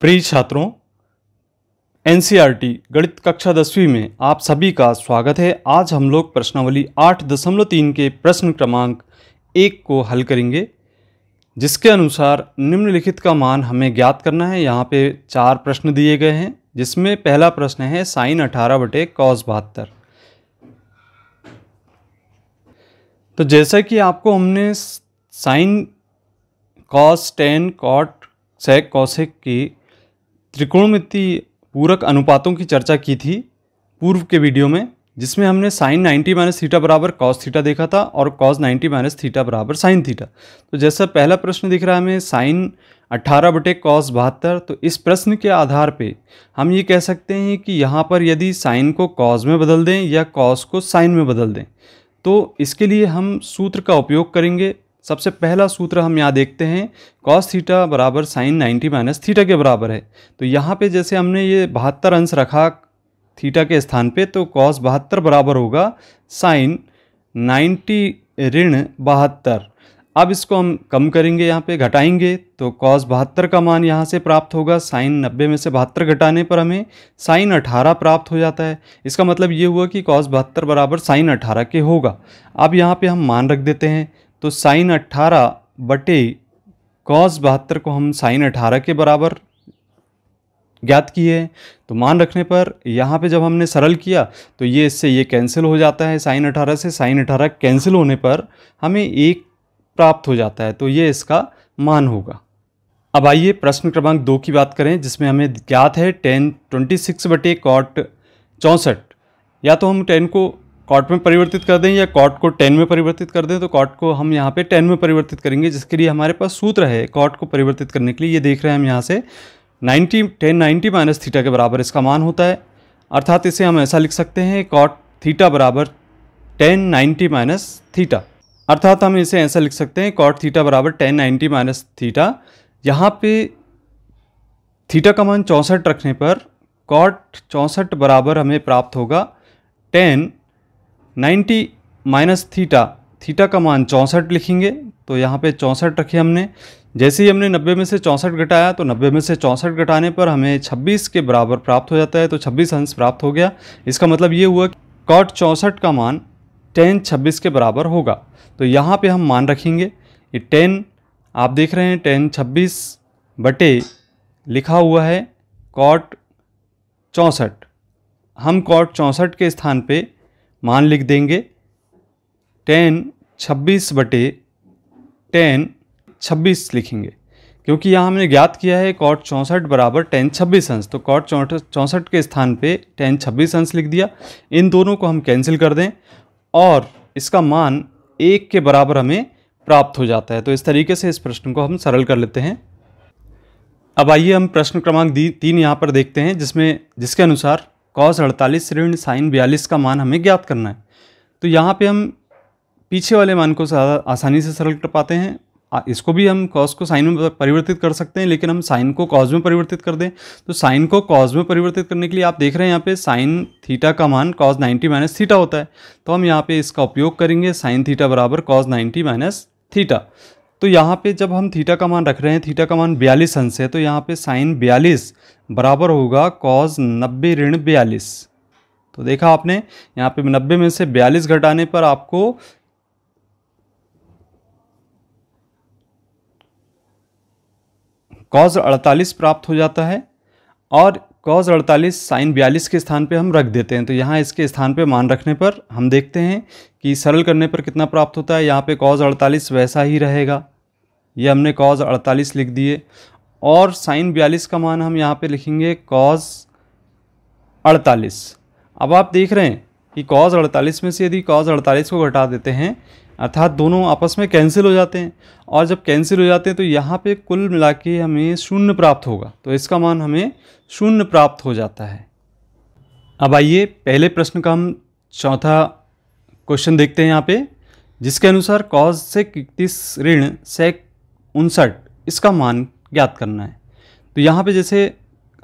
प्रिय छात्रों, एनसीईआरटी गणित कक्षा 10वीं में आप सभी का स्वागत है। आज हम लोग प्रश्नावली 8.3 के प्रश्न क्रमांक 1 को हल करेंगे, जिसके अनुसार निम्नलिखित का मान हमें ज्ञात करना है। यहाँ पे 4 प्रश्न दिए गए हैं, जिसमें पहला प्रश्न है साइन 18/cos72। तो जैसा कि आपको हमने साइन, कॉस, टेन, कॉट, सेक, कॉसेक की त्रिकोणमितीय पूरक अनुपातों की चर्चा की थी पूर्व के वीडियो में, जिसमें हमने साइन 90 - थीटा बराबर कॉस थीटा देखा था और कॉस 90 - थीटा बराबर साइन थीटा। तो जैसा पहला प्रश्न दिख रहा है हमें साइन 18/cos72, तो इस प्रश्न के आधार पे हम ये कह सकते हैं कि यहाँ पर यदि साइन को कॉस में बदल दें या कॉस को साइन में बदल दें, तो इसके लिए हम सूत्र का उपयोग करेंगे। सबसे पहला सूत्र हम यहाँ देखते हैं, कॉस थीटा बराबर साइन 90 - थीटा के बराबर है। तो यहाँ पे जैसे हमने ये 72 अंश रखा थीटा के स्थान पे, तो कॉस 72 बराबर होगा साइन 90 ऋण 72। अब इसको हम कम करेंगे, यहाँ पे घटाएंगे, तो कॉस 72 का मान यहाँ से प्राप्त होगा। साइन 90 में से 72 घटाने पर हमें साइन 18 प्राप्त हो जाता है। इसका मतलब ये हुआ कि कॉस 72 बराबर साइन 18 के होगा। अब यहाँ पे हम मान रख देते हैं, तो साइन 18/cos 72 को हम साइन 18 के बराबर ज्ञात किए हैं। तो मान रखने पर यहाँ पे जब हमने सरल किया तो ये इससे ये कैंसिल हो जाता है। साइन 18 से साइन 18 कैंसिल होने पर हमें 1 प्राप्त हो जाता है, तो ये इसका मान होगा। अब आइए प्रश्न क्रमांक 2 की बात करें, जिसमें हमें ज्ञात है tan 26/cot 64। या तो हम tan को कॉट में परिवर्तित कर दें या कॉट को tan में परिवर्तित कर दें। तो कॉट को हम यहाँ पे tan में परिवर्तित करेंगे, जिसके लिए हमारे पास सूत्र है कॉट को परिवर्तित करने के लिए। ये देख रहे हैं हम यहाँ से tan 90 - थीटा के बराबर इसका मान होता है। अर्थात इसे हम ऐसा लिख सकते हैं, कॉट थीटा बराबर tan 90 - थीटा। अर्थात हम इसे ऐसा लिख सकते हैं, कॉट थीटा बराबर tan 90 - थीटा। यहाँ पे थीटा का मान 64 रखने पर कॉट 64 बराबर हमें प्राप्त होगा tan 90 - थीटा। थीटा का मान 64 लिखेंगे, तो यहाँ पे 64 रखे हमने। जैसे ही हमने 90 में से 64 घटाया, तो 90 में से 64 घटाने पर हमें 26 के बराबर प्राप्त हो जाता है, तो 26 अंश प्राप्त हो गया। इसका मतलब ये हुआ कि कॉट 64 का मान tan 26 के बराबर होगा। तो यहाँ पे हम मान रखेंगे, ये tan आप देख रहे हैं tan 26 बटे लिखा हुआ है कॉट 64। हम कॉट 64 के स्थान पे मान लिख देंगे tan 26 बटे tan 26 लिखेंगे, क्योंकि यहाँ हमने ज्ञात किया है कॉट 64 बराबर tan 26 अंश। तो कॉट 64 के स्थान पे tan 26 अंश लिख दिया। इन दोनों को हम कैंसिल कर दें और इसका मान 1 के बराबर हमें प्राप्त हो जाता है। तो इस तरीके से इस प्रश्न को हम सरल कर लेते हैं। अब आइए हम प्रश्न क्रमांक 3 यहाँ पर देखते हैं, जिसके अनुसार कॉस 48 ऋण साइन 42 का मान हमें ज्ञात करना है। तो यहाँ पे हम पीछे वाले मान को आसानी से सरल कर पाते हैं। इसको भी हम कॉस को साइन में परिवर्तित कर सकते हैं, लेकिन हम साइन को कॉस में परिवर्तित कर दें। तो साइन को कॉस में परिवर्तित करने के लिए आप देख रहे हैं यहाँ पे साइन थीटा का मान कॉस 90 - थीटा होता है। तो हम यहाँ पे इसका उपयोग करेंगे, साइन थीटा बराबर कॉस 90 - थीटा। तो यहाँ पे जब हम थीटा का मान रख रहे हैं, थीटा का मान 42 अंश है, तो यहाँ पे साइन 42 बराबर होगा कॉस 90 ऋण 42। तो देखा आपने, यहाँ पे 90 में से 42 घटाने पर आपको कॉस 48 प्राप्त हो जाता है, और कॉस 48 साइन 42 के स्थान पे हम रख देते हैं। तो यहाँ इसके स्थान पे मान रखने पर हम देखते हैं कि सरल करने पर कितना प्राप्त होता है। यहाँ पे कॉस 48 वैसा ही रहेगा, ये हमने कॉस 48 लिख दिए, और साइन 42 का मान हम यहाँ पे लिखेंगे कॉस 48। अब आप देख रहे हैं कि कॉस 48 में से यदि कॉस 48 को घटा देते हैं, अर्थात दोनों आपस में कैंसिल हो जाते हैं, और जब कैंसिल हो जाते हैं तो यहाँ पे कुल मिला के हमें 0 प्राप्त होगा। तो इसका मान हमें 0 प्राप्त हो जाता है। अब आइए पहले प्रश्न का हम चौथा क्वेश्चन देखते हैं यहाँ पे, जिसके अनुसार कॉस सेक 31 ऋण सेक 59 इसका मान ज्ञात करना है। तो यहाँ पे जैसे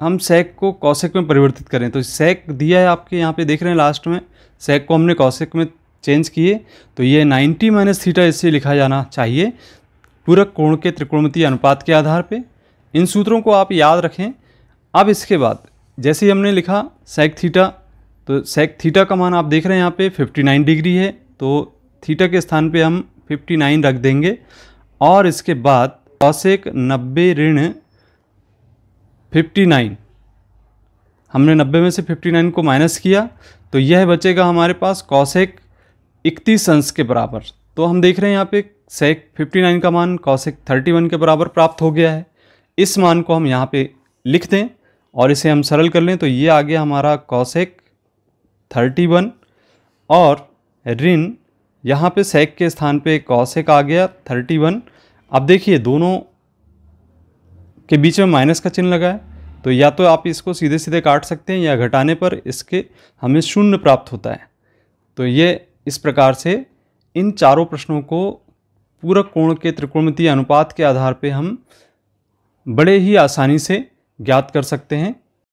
हम सेक को कॉसेक में परिवर्तित करें, तो सेक दिया है आपके यहाँ पे देख रहे हैं लास्ट में, सेक को हमने कॉसेक में चेंज किए, तो ये 90 - थीटा इससे लिखा जाना चाहिए पूरक कोण के त्रिकोणमितीय अनुपात के आधार पे। इन सूत्रों को आप याद रखें, अब इसके बाद जैसे ही हमने लिखा सेक थीटा, तो सेक थीटा का मान आप देख रहे हैं यहाँ पे 59 डिग्री है, तो थीटा के स्थान पे हम 59 रख देंगे। और इसके बाद कॉसेक 90 ऋण 59, हमने 90 में से 59 को माइनस किया, तो यह बचेगा हमारे पास कॉसेक 31 अंश के बराबर। तो हम देख रहे हैं यहाँ पे सेक 59 का मान कॉसेक 31 के बराबर प्राप्त हो गया है। इस मान को हम यहाँ पे लिख दें और इसे हम सरल कर लें, तो ये आ गया हमारा कॉसेक 31 और ऋण यहाँ पे सेक के स्थान पे कॉसेक आ गया 31। अब देखिए दोनों के बीच में माइनस का चिन्ह लगा है, तो या तो आप इसको सीधे सीधे काट सकते हैं या घटाने पर इसके हमें शून्य प्राप्त होता है। तो ये इस प्रकार से इन चारों प्रश्नों को पूरक कोण के त्रिकोणमितीय अनुपात के आधार पे हम बड़े ही आसानी से ज्ञात कर सकते हैं।